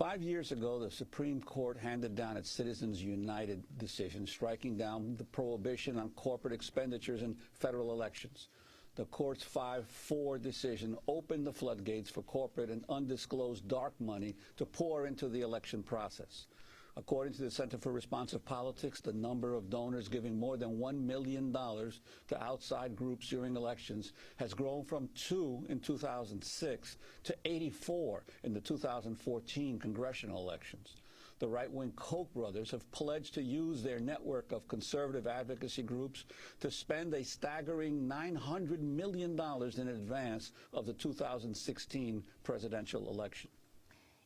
5 years ago, the Supreme Court handed down its Citizens United decision, striking down the prohibition on corporate expenditures in federal elections. The court's 5-4 decision opened the floodgates for corporate and undisclosed dark money to pour into the election process. According to the Center for Responsive Politics, the number of donors giving more than $1 million to outside groups during elections has grown from 2 in 2006 to 84 in the 2014 congressional elections. The right-wing Koch brothers have pledged to use their network of conservative advocacy groups to spend a staggering $900 million in advance of the 2016 presidential election.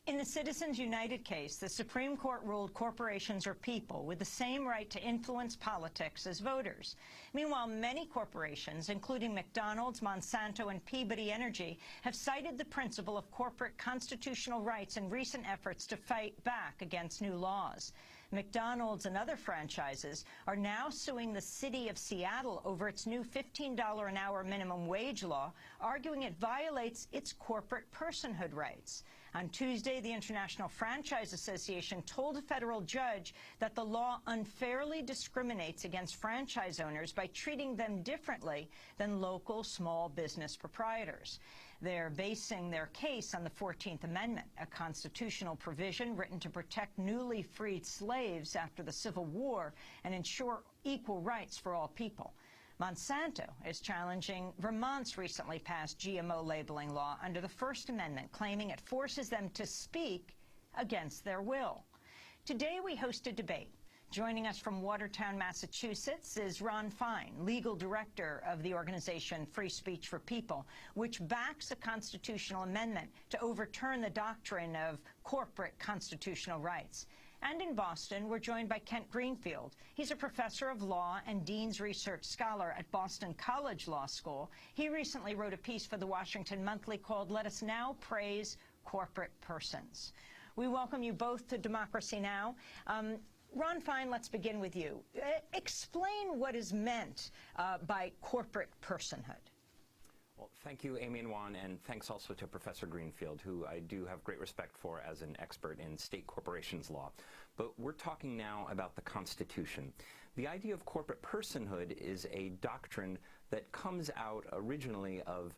In the Citizens United case, the Supreme Court ruled corporations are people with the same right to influence politics as voters. Meanwhile, many corporations, including McDonald's, Monsanto, and Peabody Energy, have cited the principle of corporate constitutional rights in recent efforts to fight back against new laws. McDonald's and other franchises are now suing the city of Seattle over its new $15 an hour minimum wage law, arguing it violates its corporate personhood rights. On Tuesday, the International Franchise Association told a federal judge that the law unfairly discriminates against franchise owners by treating them differently than local small business proprietors. They're basing their case on the 14th Amendment, a constitutional provision written to protect newly freed slaves after the Civil War and ensure equal rights for all people. Monsanto is challenging Vermont's recently passed GMO labeling law under the First Amendment, claiming it forces them to speak against their will. Today we host a debate. Joining us from Watertown, Massachusetts, is Ron Fine, legal director of the organization Free Speech for People, which backs a constitutional amendment to overturn the doctrine of corporate constitutional rights. And in Boston, we're joined by Kent Greenfield. He's a professor of law and Dean's Research Scholar at Boston College Law School. He recently wrote a piece for the Washington Monthly called "Let Us Now Praise Corporate Persons." We welcome you both to Democracy Now! Ron Fine, let's begin with you. Explain what is meant by corporate personhood. Well, thank you, Amy and Juan, and thanks also to Professor Greenfield, who I do have great respect for as an expert in state corporations law. But we're talking now about the Constitution. The idea of corporate personhood is a doctrine that comes out originally of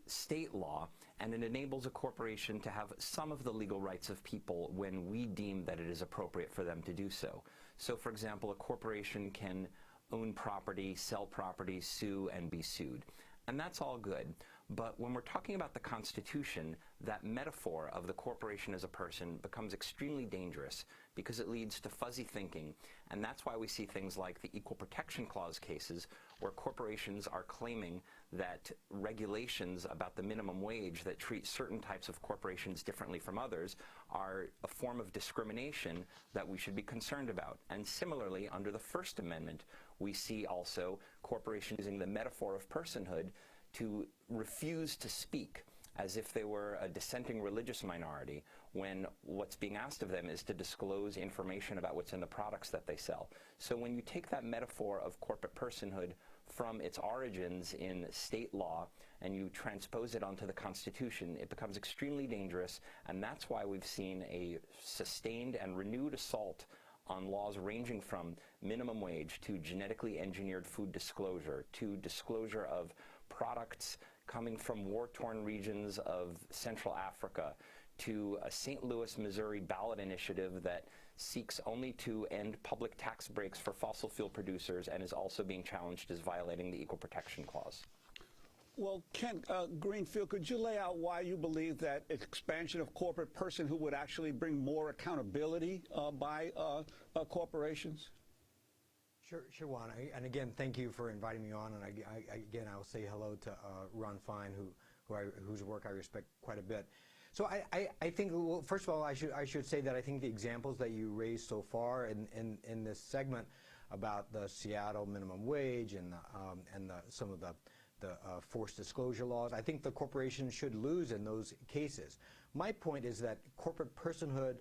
state law, and it enables a corporation to have some of the legal rights of people when we deem that it is appropriate for them to do so. So, for example, a corporation can own property, sell property, sue, and be sued. And that's all good. But when we're talking about the Constitution, that metaphor of the corporation as a person becomes extremely dangerous because it leads to fuzzy thinking. And that's why we see things like the Equal Protection Clause cases where corporations are claiming that regulations about the minimum wage that treat certain types of corporations differently from others are a form of discrimination that we should be concerned about. And similarly, under the First Amendment, we see also corporations using the metaphor of personhood to refuse to speak as if they were a dissenting religious minority when what's being asked of them is to disclose information about what's in the products that they sell. So when you take that metaphor of corporate personhood from its origins in state law and you transpose it onto the Constitution, it becomes extremely dangerous, and that's why we've seen a sustained and renewed assault on laws ranging from minimum wage to genetically engineered food disclosure to disclosure of products coming from war-torn regions of Central Africa to a St. Louis, Missouri ballot initiative that seeks only to end public tax breaks for fossil fuel producers and is also being challenged as violating the Equal Protection Clause. Well, Kent Greenfield, could you lay out why you believe that expansion of corporate personhood would actually bring more accountability by corporations? Sure, Juan. And again, thank you for inviting me on. And again, I'll say hello to Ron Fine, whose work I respect quite a bit. So I think, well, first of all, I should say that I think the examples that you raised so far in this segment about the Seattle minimum wage and some of the forced disclosure laws, I think the corporation should lose in those cases. My point is that corporate personhood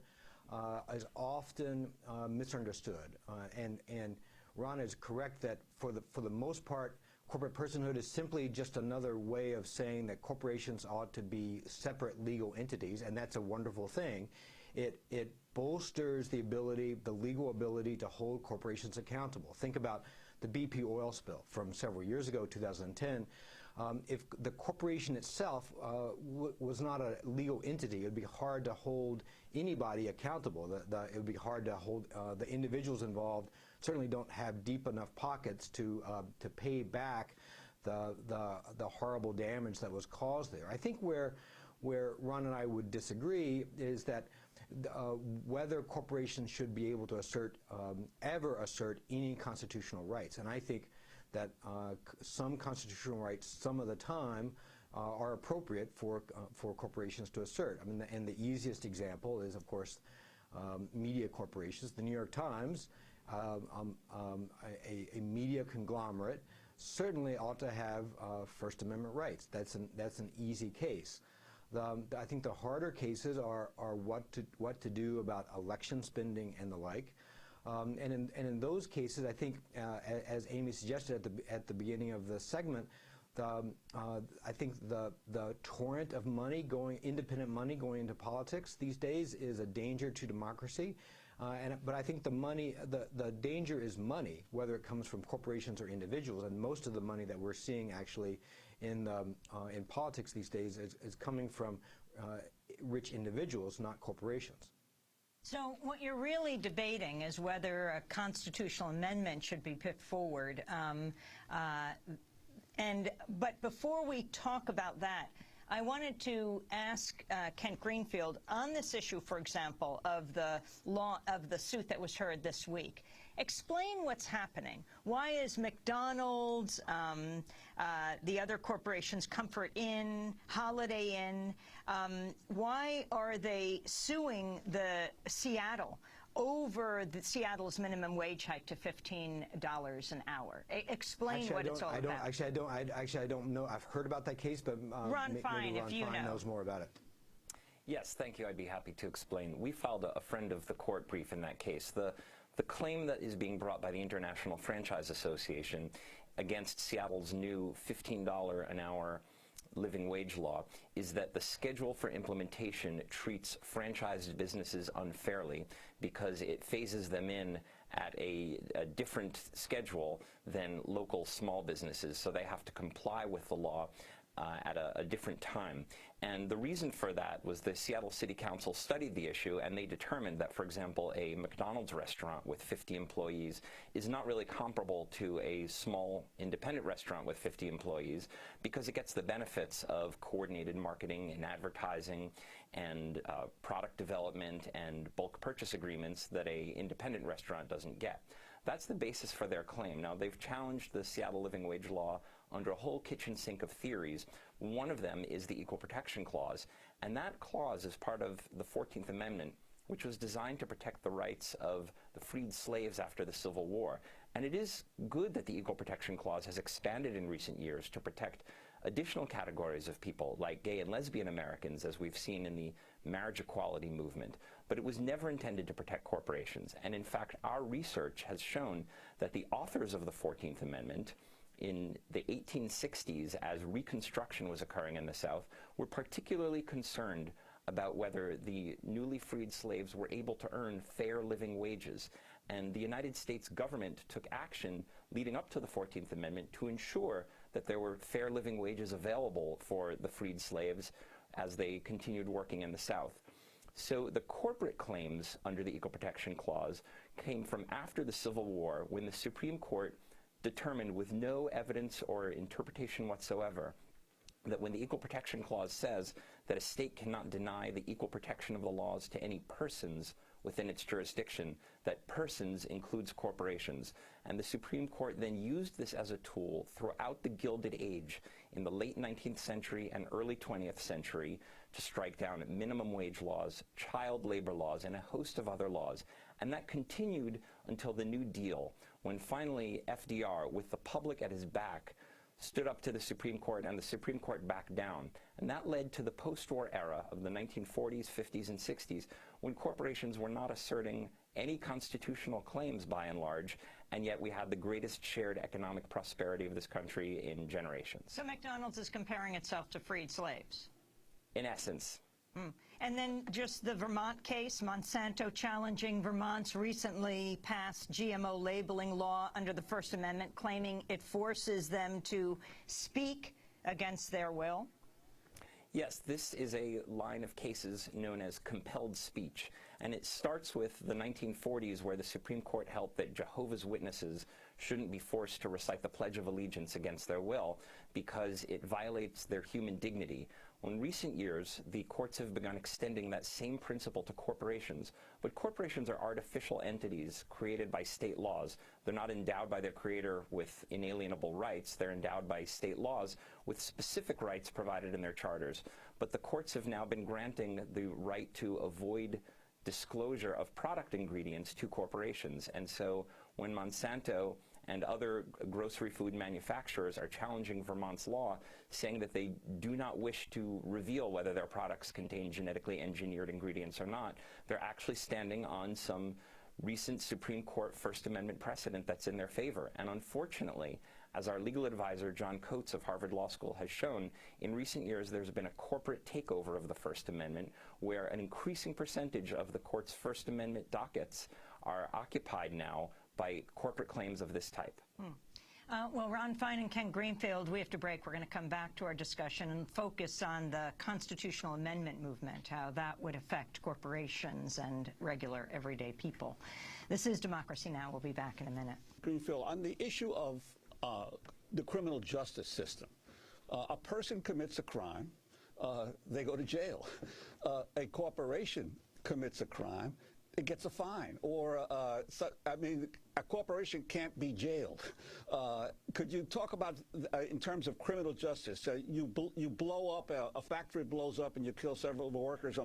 is often misunderstood, and Ron is correct that for the most part, corporate personhood is simply just another way of saying that corporations ought to be separate legal entities, and that's a wonderful thing. it bolsters the legal ability to hold corporations accountable. Think about the BP oil spill from several years ago, 2010. If the corporation itself was not a legal entity, it would be hard to hold anybody accountable. It would be hard to hold the individuals involved. Certainly don't have deep enough pockets to pay back the horrible damage that was caused there. I think where Ron and I would disagree is that whether corporations should be able to ever assert any constitutional rights. And I think that some constitutional rights, some of the time, are appropriate for corporations to assert. I mean, and the easiest example is, of course, media corporations. The New York Times, a media conglomerate, certainly ought to have First Amendment rights. That's an easy case. I think the harder cases are what to do about election spending and the like. And in those cases, I think, as Amy suggested at the beginning of the segment, I think the torrent of money independent money going into politics these days is a danger to democracy. But I think the danger is money, whether it comes from corporations or individuals. And most of the money that we're seeing actually in politics these days is coming from rich individuals, not corporations. So what you're really debating is whether a constitutional amendment should be put forward. But before we talk about that, I wanted to ask Kent Greenfield on this issue, for example, of the suit that was heard this week. Explain what's happening. Why is McDonald's, the other corporations, Comfort Inn, Holiday Inn, why are they suing the Seattle over Seattle's minimum wage hike to $15 an hour? Explain what it's all about. I don't know. I've heard about that case, but Ron Fine, maybe Ron if you Fine know. knows more about it. Yes, thank you. I'd be happy to explain. We filed a friend of the court brief in that case. The claim that is being brought by the International Franchise Association against Seattle's new $15 an hour living wage law is that the schedule for implementation treats franchised businesses unfairly because it phases them in at a different schedule than local small businesses, so they have to comply with the law at a different time. And the reason for that was the Seattle City Council studied the issue, and they determined that, for example, a McDonald's restaurant with 50 employees is not really comparable to a small independent restaurant with 50 employees because it gets the benefits of coordinated marketing and advertising and product development and bulk purchase agreements that a independent restaurant doesn't get. That's the basis for their claim. Now, they've challenged the Seattle living wage law under a whole kitchen sink of theories. One of them is the Equal Protection Clause, and that clause is part of the 14th Amendment, which was designed to protect the rights of the freed slaves after the Civil War. And it is good that the Equal Protection Clause has expanded in recent years to protect additional categories of people, like gay and lesbian Americans, as we've seen in the marriage equality movement. But it was never intended to protect corporations. And in fact, our research has shown that the authors of the 14th Amendment in the 1860s, as Reconstruction was occurring in the South, were particularly concerned about whether the newly freed slaves were able to earn fair living wages. And the United States government took action leading up to the 14th Amendment to ensure that there were fair living wages available for the freed slaves as they continued working in the South. So the corporate claims under the Equal Protection Clause came from after the Civil War, when the Supreme Court determined with no evidence or interpretation whatsoever that when the Equal Protection Clause says that a state cannot deny the equal protection of the laws to any persons within its jurisdiction, that persons includes corporations. And the Supreme Court then used this as a tool throughout the Gilded Age in the late 19th century and early 20th century to strike down minimum wage laws, child labor laws, and a host of other laws. And that continued until the New Deal, when finally FDR, with the public at his back, stood up to the Supreme Court, and the Supreme Court backed down. And that led to the post-war era of the 1940s, 50s, and 60s, when corporations were not asserting any constitutional claims by and large, and yet we had the greatest shared economic prosperity of this country in generations. So McDonald's is comparing itself to freed slaves? In essence. And then just the Vermont case, Monsanto challenging Vermont's recently passed GMO labeling law under the First Amendment, claiming it forces them to speak against their will. Yes, this is a line of cases known as compelled speech, and it starts with the 1940s, where the Supreme Court held that Jehovah's Witnesses shouldn't be forced to recite the Pledge of Allegiance against their will because it violates their human dignity. Well, in recent years, the courts have begun extending that same principle to corporations, but corporations are artificial entities created by state laws. They're not endowed by their creator with inalienable rights. They're endowed by state laws with specific rights provided in their charters. But the courts have now been granting the right to avoid disclosure of product ingredients to corporations. And so when Monsanto and other grocery food manufacturers are challenging Vermont's law, saying that they do not wish to reveal whether their products contain genetically engineered ingredients or not, they're actually standing on some recent Supreme Court First Amendment precedent that's in their favor. And unfortunately, as our legal advisor, John Coates of Harvard Law School, has shown, in recent years there's been a corporate takeover of the First Amendment, where an increasing percentage of the court's First Amendment dockets are occupied now by corporate claims of this type. Well, Ron Fine and Ken Greenfield, we have to break. We're going to come back to our discussion and focus on the constitutional amendment movement, how that would affect corporations and regular everyday people. This is Democracy Now! We'll be back in a minute. Greenfield, on the issue of the criminal justice system, a person commits a crime, they go to jail. A corporation commits a crime, it gets a fine, or I mean, a corporation can't be jailed. Could you talk about, in terms of criminal justice, you blow up, a factory blows up and you kill several workers,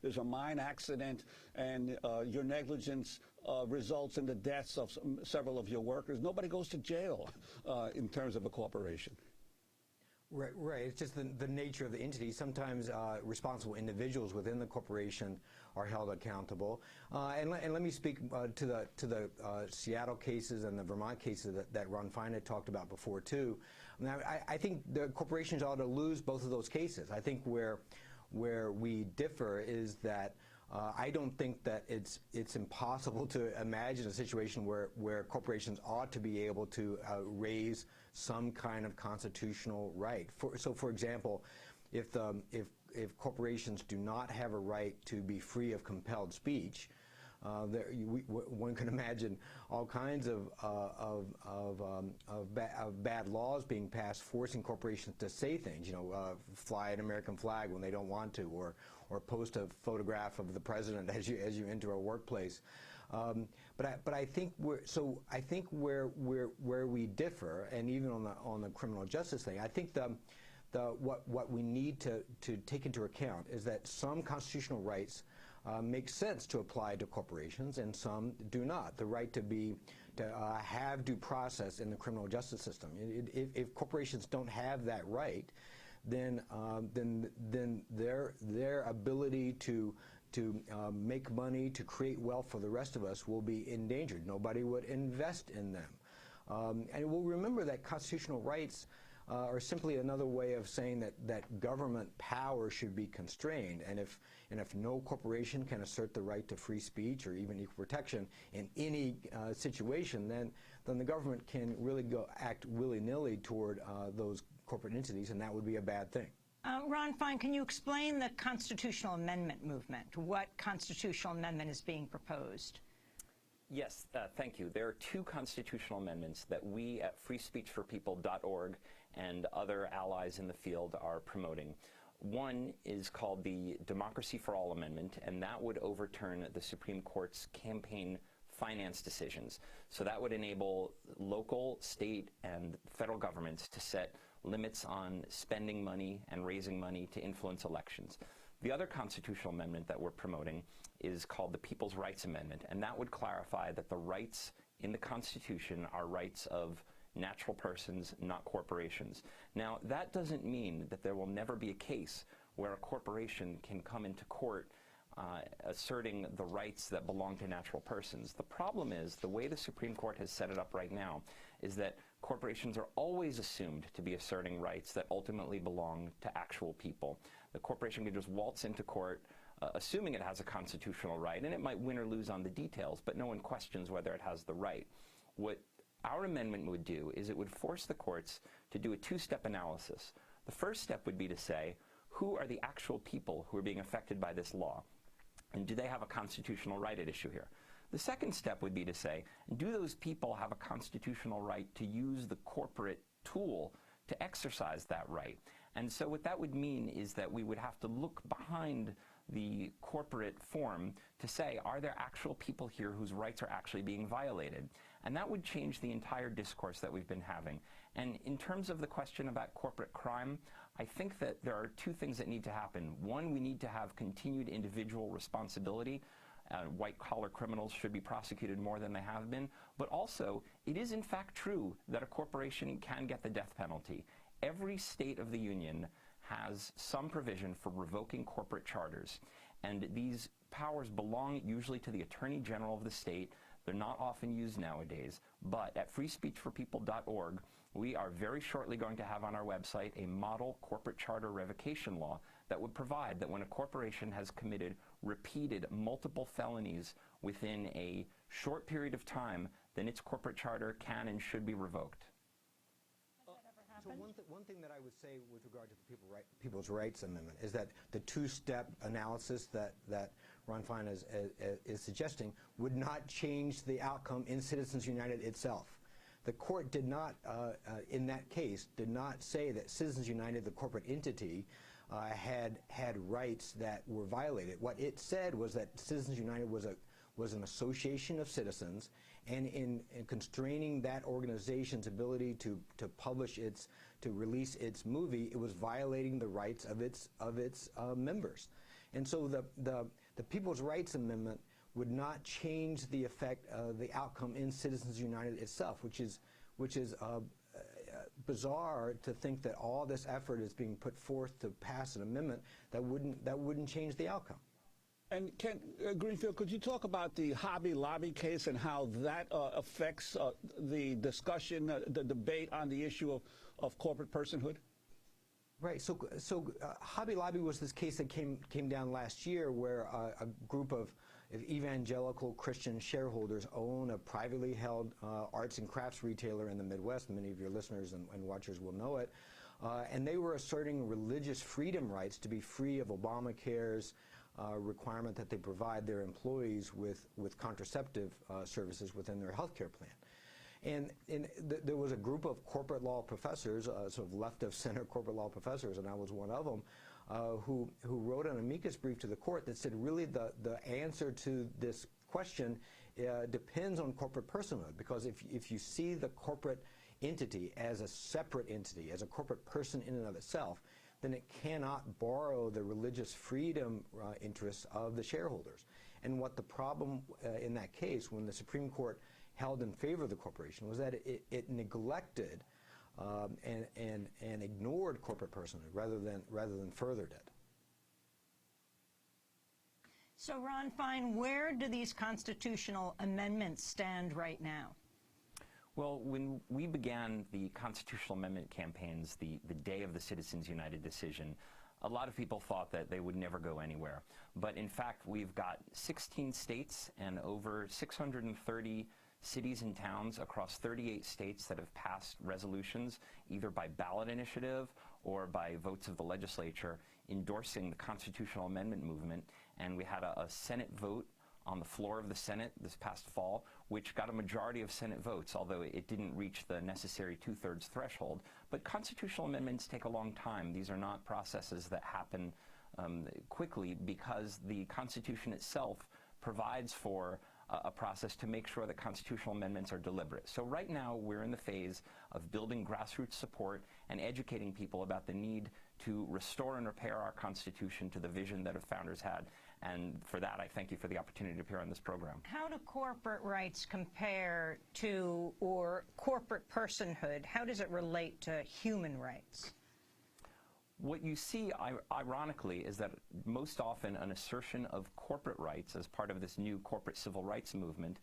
there's a mine accident, and your negligence results in the deaths of several of your workers. Nobody goes to jail in terms of a corporation. Right. It's just the nature of the entity. Sometimes responsible individuals within the corporation are held accountable. And let me speak to the Seattle cases and the Vermont cases that Ron Fine had talked about before too. I think the corporations ought to lose both of those cases. I think where we differ is that I don't think that it's impossible to imagine a situation where corporations ought to be able to raise some kind of constitutional right. So, for example, if corporations do not have a right to be free of compelled speech, one can imagine all kinds of bad laws being passed, forcing corporations to say things. You know, fly an American flag when they don't want to, or post a photograph of the president as you enter a workplace. But I think where we differ, and even on the criminal justice thing, I think what we need to take into account is that some constitutional rights make sense to apply to corporations, and some do not. The right to have due process in the criminal justice system. If corporations don't have that right, then their ability to make money, to create wealth for the rest of us will be endangered. Nobody would invest in them. And we'll remember that constitutional rights are simply another way of saying that government power should be constrained. And if no corporation can assert the right to free speech or even equal protection in any situation, then the government can really act willy-nilly toward those corporate entities, and that would be a bad thing. Ron Fine, can you explain the constitutional amendment movement? What constitutional amendment is being proposed? Yes, thank you. There are two constitutional amendments that we at freespeechforpeople.org and other allies in the field are promoting. One is called the Democracy for All Amendment, and that would overturn the Supreme Court's campaign finance decisions. So that would enable local, state, and federal governments to set limits on spending money and raising money to influence elections. The other constitutional amendment that we're promoting is called the People's Rights Amendment, and that would clarify that the rights in the Constitution are rights of natural persons, not corporations. Now, that doesn't mean that there will never be a case where a corporation can come into court asserting the rights that belong to natural persons. The problem is, the way the Supreme Court has set it up right now is that corporations are always assumed to be asserting rights that ultimately belong to actual people. The corporation can just waltz into court, assuming it has a constitutional right, and it might win or lose on the details, but no one questions whether it has the right. What our amendment would do is it would force the courts to do a two-step analysis. The first step would be to say, who are the actual people who are being affected by this law? And do they have a constitutional right at issue here? The second step would be to say, do those people have a constitutional right to use the corporate tool to exercise that right? And so what that would mean is that we would have to look behind the corporate form to say, are there actual people here whose rights are actually being violated? And that would change the entire discourse that we've been having. And in terms of the question about corporate crime, I think that there are two things that need to happen. One, we need to have continued individual responsibility. White-collar criminals should be prosecuted more than they have been. But also, it is in fact true that a corporation can get the death penalty. Every state of the union has some provision for revoking corporate charters. And these powers belong usually to the Attorney General of the state. They're not often used nowadays. But at freespeechforpeople.org, we are very shortly going to have on our website a model corporate charter revocation law that would provide that when a corporation has committed repeated multiple felonies within a short period of time, then its corporate charter can and should be revoked. So one thing that I would say with regard to the People's Rights Amendment is that the two-step analysis that Ron Fine is suggesting would not change the outcome in Citizens United itself. The court did not, in that case, did not say that Citizens United, the corporate entity, had rights that were violated. What it said was that Citizens United was an association of citizens, and in constraining that organization's ability to release its movie, it was violating the rights of its members. And so the People's Rights Amendment would not change the effect of the outcome in Citizens United itself, which is bizarre to think that all this effort is being put forth to pass an amendment that wouldn't change the outcome. And Ken Greenfield, could you talk about the Hobby Lobby case and how that affects the discussion, the debate on the issue of corporate personhood? Right. So Hobby Lobby was this case that came down last year, where a group of evangelical Christian shareholders own a privately held arts and crafts retailer in the Midwest. Many of your listeners and watchers will know it. And they were asserting religious freedom rights to be free of Obamacare's requirement that they provide their employees with contraceptive services within their health care plan. And there was a group of corporate law professors, sort of left-of-center corporate law professors, and I was one of them, who wrote an amicus brief to the court that said really the answer to this question depends on corporate personhood, because if you see the corporate entity as a separate entity, as a corporate person in and of itself, then it cannot borrow the religious freedom interests of the shareholders. And what the problem in that case, when the Supreme Court held in favor of the corporation, was that it neglected and ignored corporate personhood rather than furthered it. So, Ron Fine, where do these constitutional amendments stand right now? Well, when we began the constitutional amendment campaigns the day of the Citizens United decision, a lot of people thought that they would never go anywhere. But in fact, we've got 16 states and over 630 cities and towns across 38 states that have passed resolutions, either by ballot initiative or by votes of the legislature, endorsing the constitutional amendment movement. And we had a Senate vote on the floor of the Senate this past fall, which got a majority of Senate votes, although it didn't reach the necessary two-thirds threshold. But constitutional amendments take a long time. These are not processes that happen quickly, because the Constitution itself provides for a process to make sure that constitutional amendments are deliberate. So right now we're in the phase of building grassroots support and educating people about the need to restore and repair our Constitution to the vision that our founders had. And for that, I thank you for the opportunity to appear on this program. How do corporate rights compare to, or corporate personhood, how does it relate to human rights? What you see, ironically, is that most often an assertion of corporate rights as part of this new corporate civil rights movement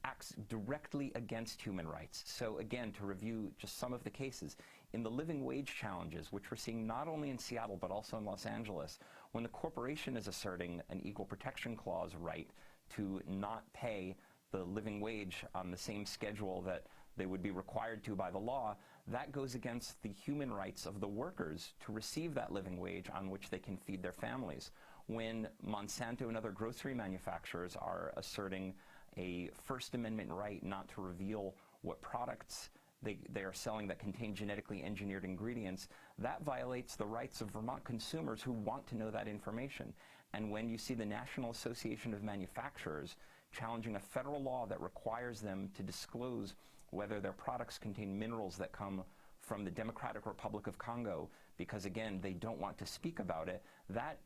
acts directly against human rights. So again, to review just some of the cases, in the living wage challenges, which we're seeing not only in Seattle but also in Los Angeles, When the corporation is asserting an equal protection clause right to not pay the living wage on the same schedule that they would be required to by the law, that goes against the human rights of the workers to receive that living wage on which they can feed their families. When Monsanto and other grocery manufacturers are asserting a First Amendment right not to reveal what products they are selling that contain genetically engineered ingredients, that violates the rights of Vermont consumers who want to know that information. And when you see the National Association of Manufacturers challenging a federal law that requires them to disclose whether their products contain minerals that come from the Democratic Republic of Congo, because again, they don't want to speak about it, that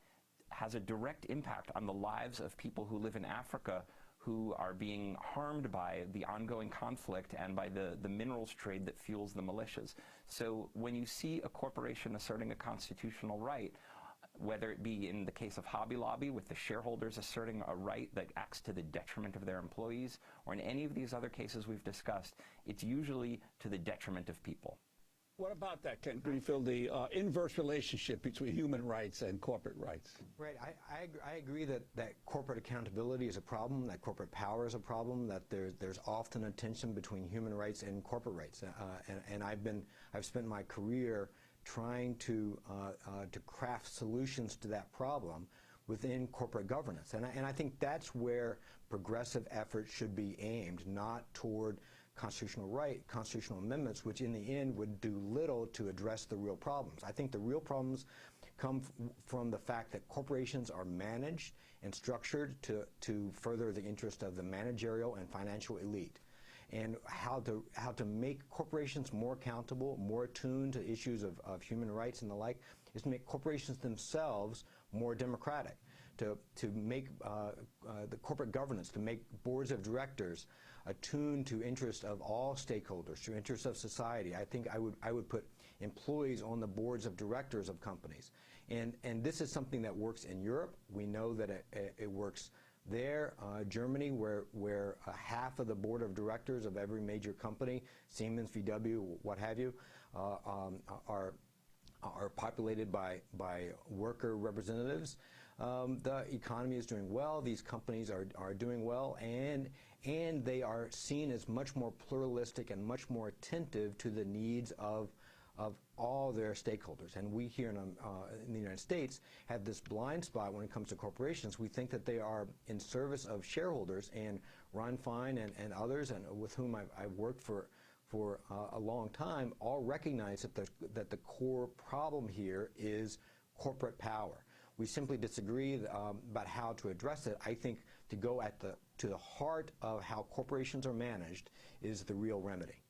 has a direct impact on the lives of people who live in Africa who are being harmed by the ongoing conflict and by the minerals trade that fuels the militias. So when you see a corporation asserting a constitutional right, whether it be in the case of Hobby Lobby with the shareholders asserting a right that acts to the detriment of their employees, or in any of these other cases we've discussed, it's usually to the detriment of people. What about that, Ken Greenfield, the inverse relationship between human rights and corporate rights? Right. I agree that corporate accountability is a problem, that corporate power is a problem, that there's often a tension between human rights and corporate rights. And I've spent my career trying to craft solutions to that problem within corporate governance. And I think that's where progressive efforts should be aimed, not toward constitutional amendments, which in the end would do little to address the real problems. I think the real problems come from the fact that corporations are managed and structured to further the interest of the managerial and financial elite. And how to make corporations more accountable, more attuned to issues of human rights and the like, is to make corporations themselves more democratic, to make the corporate governance, to make boards of directors attuned to interests of all stakeholders, to interests of society. I think I would put employees on the boards of directors of companies. And this is something that works in Europe. We know that it works there. Germany, where half of the board of directors of every major company, Siemens, VW, what have you, are populated by worker representatives. The economy is doing well. These companies are doing well, and they are seen as much more pluralistic and much more attentive to the needs of all their stakeholders. And we here in the United States have this blind spot when it comes to corporations. We think that they are in service of shareholders, and Ron Fine and others, and with whom I've worked for a long time, all recognize that the core problem here is corporate power. We simply disagree about how to address it. I think to go to the heart of how corporations are managed is the real remedy.